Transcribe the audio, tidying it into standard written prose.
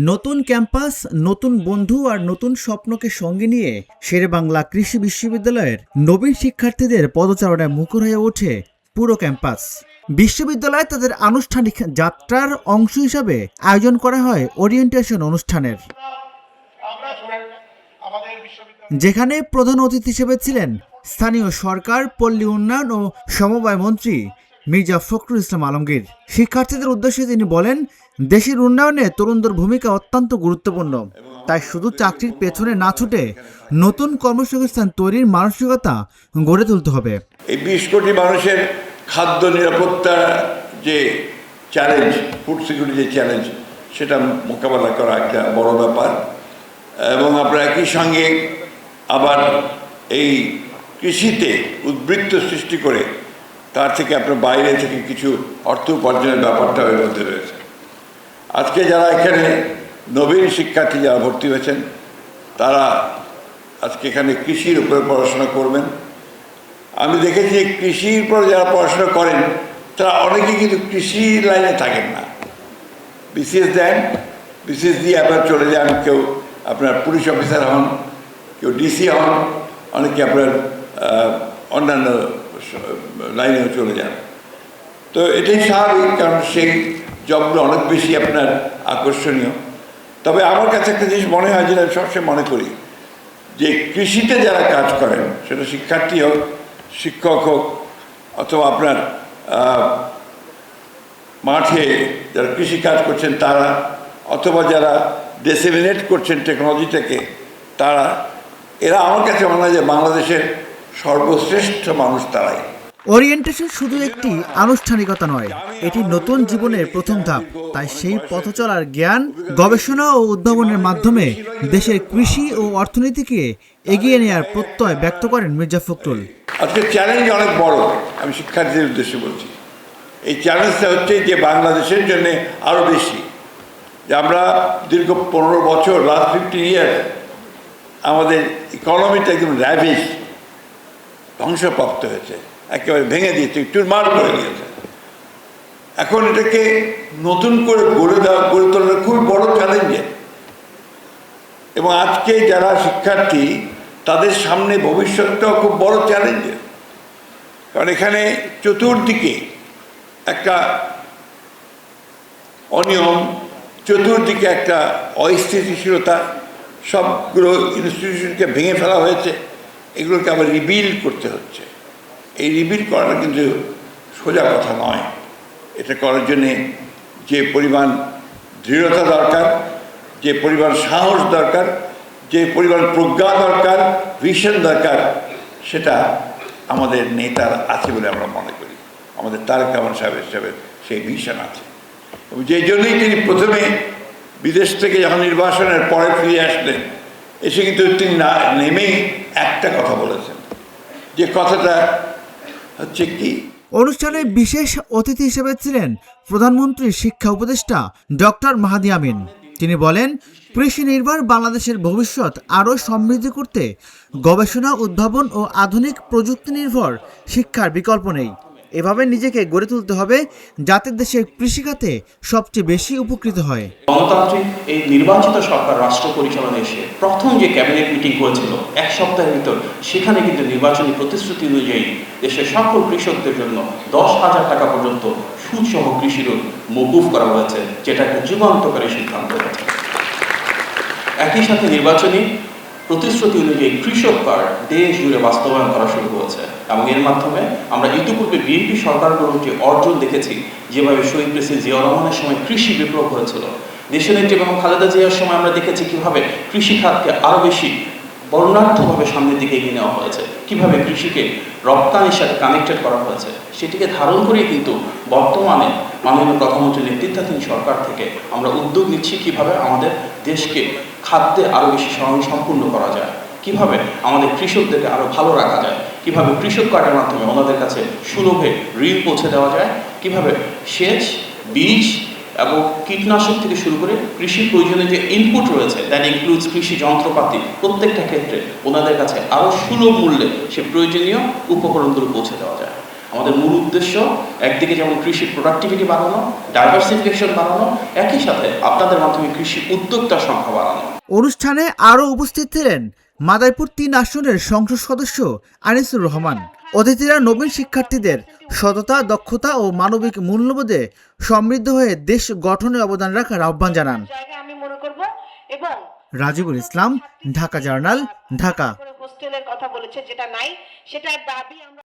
নতুন ক্যাম্পাস, নতুন বন্ধু আর নতুন স্বপ্নকে সঙ্গে নিয়ে শেরেবাংলা কৃষি বিশ্ববিদ্যালয়ের নবীন শিক্ষার্থীদের পদচারণায় মুখর হয়ে ওঠে পুরো ক্যাম্পাস। বিশ্ববিদ্যালয়ে তাদের আনুষ্ঠানিক যাত্রার অংশ হিসাবে আয়োজন করা হয় ওরিয়েন্টেশন অনুষ্ঠানের, যেখানে প্রধান অতিথি হিসেবে ছিলেন স্থানীয় সরকার, পল্লী উন্নয়ন ও সমবায় মন্ত্রী মির্জা ফখরুল ইসলাম আলমগীর। শিক্ষার্থীদের উদ্দেশ্যে তিনি বলেন, দেশের উন্নয়নে তরুণদের ভূমিকা অত্যন্ত গুরুত্বপূর্ণ, তাই শুধু চাকরির পেছনে না ছুটে নতুন কর্মসংস্থান তৈরির মানসিকতা গড়ে তুলতে হবে। এই 20 কোটি মানুষের খাদ্য নিরাপত্তা যে চ্যালেঞ্জ, ফুড সিকিউরিটি যে চ্যালেঞ্জ, সেটা মোকাবেলা করা একটা বড় ব্যাপার। এবং আমরা একই সঙ্গে আবার এই কৃষিতে উদ্বৃত্ত সৃষ্টি করে তার থেকে আপনার বাইরে থেকে কিছু অর্থ উপার্জনের ব্যাপারটা এর মধ্যে রয়েছে। আজকে যারা এখানে নবীন শিক্ষার্থী যারা ভর্তি হয়েছেন, তারা আজকে এখানে কৃষির উপরে পড়াশোনা করবেন। আমি দেখেছি কৃষির উপর যারা পড়াশোনা করেন তারা অনেকেই কিন্তু কৃষি লাইনে থাকেন না, বিসিএস দেন, বিসিএস দিয়ে আপনার চলে যান, কেউ আপনার পুলিশ অফিসার হন, কেউ ডিসি হন, অনেকে আপনার অন্যান্য লাইনেও চলে যান। তো এটাই স্বাভাবিক, কারণ সেই জবগুলো অনেক বেশি আপনার আকর্ষণীয়। তবে আমার কাছে একটা জিনিস মনে হয়, যেটা সবসময় মনে করি, যে কৃষিতে যারা কাজ করেন, সেটা শিক্ষার্থী হোক, শিক্ষক হোক, অথবা আপনার মাঠে যারা কৃষি কাজ করছেন তারা, অথবা যারা ডিসেমিনেট করছেন টেকনোলজিটাকে তারা, এরা আমার কাছে মনে হয় যে বাংলাদেশের সর্বশ্রেষ্ঠ মানুষ তারাই। ওরিয়েন্টেশন শুধু একটি আনুষ্ঠানিকতা নয়, এটি নতুন জীবনের প্রথম ধাপ। তাই সেই পথ চলার জ্ঞান, গবেষণা ও উদ্ভাবনের মাধ্যমে দেশের কৃষি ও অর্থনীতিকে এগিয়ে নেওয়ার প্রত্যয় ব্যক্ত করেন মির্জা ফখরুল। আজকে চ্যালেঞ্জ অনেক বড়, আমি শিক্ষার্থীদের উদ্দেশ্যে বলছি। এই চ্যালেঞ্জটা হচ্ছে যে বাংলাদেশের জন্য আরও বেশি, যে আমরা দীর্ঘ 15 বছর, লাস্ট 15 ইয়ার আমাদের ইকোনমিটা একদম র্যাভিশ, ধ্বংসপ্রাপ্ত হয়েছে, একেবারে ভেঙে দিয়েছে, চুরমার করে দিয়েছে। এখন এটাকে নতুন করে গড়ে তোলার খুবই বড় চ্যালেঞ্জের। এবং আজকে যারা শিক্ষার্থী তাদের সামনে ভবিষ্যৎটাও খুব বড় চ্যালেঞ্জের, কারণ এখানে চতুর্দিকে একটা অনিয়ম, চতুর্দিকে একটা অস্থিতিশীলতা, সবগুলো ইনস্টিটিউশনকে ভেঙে ফেলা হয়েছে, এগুলোকে আবার রিবিল্ড করতে হচ্ছে। এই রিবিল্ড করাটা কিন্তু সোজা কথা নয়। এটা করার জন্যে যে পরিমাণ দৃঢ়তা দরকার, যে পরিমাণ সাহস দরকার, যে পরিমাণ প্রজ্ঞা দরকার, ভিশন দরকার, সেটা আমাদের নেতার আছে বলে আমরা মনে করি। আমাদের তারেক রহমান সাহেবের সেই ভিশন আছে, এবং যেই জন্যই তিনি প্রথমে বিদেশ থেকে যখন নির্বাসনের পরে ফিরে আসলেন, এসে কিন্তু তিনি নেমেই একটা কথা বলেছেন, যে কথাটা হচ্ছে কি। অনুষ্ঠানে বিশেষ অতিথি হিসেবে ছিলেন প্রধানমন্ত্রীর শিক্ষা উপদেষ্টা ডক্টর মাহাদি আমিন। তিনি বলেন, কৃষি নির্ভর বাংলাদেশের ভবিষ্যৎ আরও সমৃদ্ধ করতে গবেষণা, উদ্ভাবন ও আধুনিক প্রযুক্তি নির্ভর শিক্ষার বিকল্প নেই। এভাবে নিজেকে গড়ে তুলতে হবে যাতে দেশের কৃষিখাতে সবচেয়ে বেশি উপকৃত হয়। গণতান্ত্রিক এই নির্বাচিত সরকার রাষ্ট্র পরিচালনায় এসে প্রথম যে ক্যাবিনেট মিটিং হয়েছিল 1 সপ্তাহের ভিতর, সেখানে কিন্তু নির্বাচনী প্রতিশ্রুতি অনুযায়ী দেশের সকল কৃষকদের জন্য 10,000 টাকা পর্যন্ত সুদসহ কৃষি ঋণ মওকুফ করা হয়েছে, যেটা একটা যুগান্তকারী সিদ্ধান্ত হয়েছে। একই সাথে নির্বাচনী প্রতিশ্রুতি অনুযায়ী কৃষক কার্ড দেশ জুড়ে বাস্তবায়ন করা শুরু হয়েছে, এবং এর মাধ্যমে আমরা ইতিপূর্বে বিএনপি সরকারগুলোর যে অর্জন দেখেছি, যেভাবে শহীদ প্রেসিডেন্ট জিয়াউর রহমানের সময় কৃষি বিপ্লব হয়েছিল, দেশনেত্রী বেগম খালেদা জিয়ার সময় আমরা দেখেছি কিভাবে কৃষি খাতকে আরও বেশি বর্ণাঢ্যভাবে সামনের দিকে এগিয়ে নেওয়া হয়েছে, কিভাবে কৃষিকে রপ্তানির সাথে কানেক্টেড করা হয়েছে। সেটিকে ধারণ করেই কিন্তু বর্তমানে মাননীয় প্রধানমন্ত্রীর নেতৃত্বাধীন সরকার থেকে আমরা উদ্যোগ নিচ্ছি কিভাবে আমাদের দেশকে খাদ্যে আরও বেশি স্বয়ংসম্পূর্ণ করা যায়, কিভাবে আমাদের কৃষকদেরকে আরও ভালো রাখা যায়, কিভাবে কৃষক কার্ডের মাধ্যমে ওনাদের কাছে সুলভে ঋণ পৌঁছে দেওয়া যায়, কিভাবে সেচ, বীজ এবং কীটনাশক থেকে শুরু করে কৃষি প্রয়োজনীয় যে ইনপুট রয়েছে, দ্যাট ইনক্লুডস কৃষি যন্ত্রপাতি, প্রত্যেকটা ক্ষেত্রে ওনাদের কাছে আরও সুলভ মূল্যে সে প্রয়োজনীয় উপকরণগুলো পৌঁছে দেওয়া যায়। আমাদের মূল উদ্দেশ্য একদিকে যেমন কৃষি প্রোডাক্টিভিটি বাড়ানো, ডাইভার্সিফিকেশন বাড়ানো, একই সাথে আপনাদের মাধ্যমে কৃষি উদ্যোক্তার সংখ্যা বাড়ানো। অনুষ্ঠানে আরও উপস্থিত ছিলেন মাদারীপুর 3 আসনের সংসদ সদস্য আনিসুর রহমান। অতিথিরা নবীন শিক্ষার্থীদের সততা, দক্ষতা ও মানবিক মূল্যবোধে সমৃদ্ধ হয়ে দেশ গঠনে অবদান রাখার আহ্বান জানান। আমি মনে করব এবং রাজিবুল ইসলাম, ঢাকা জার্নাল, ঢাকা। হোস্টেলের কথা বলেছে, যেটা নাই সেটার দাবি আমরা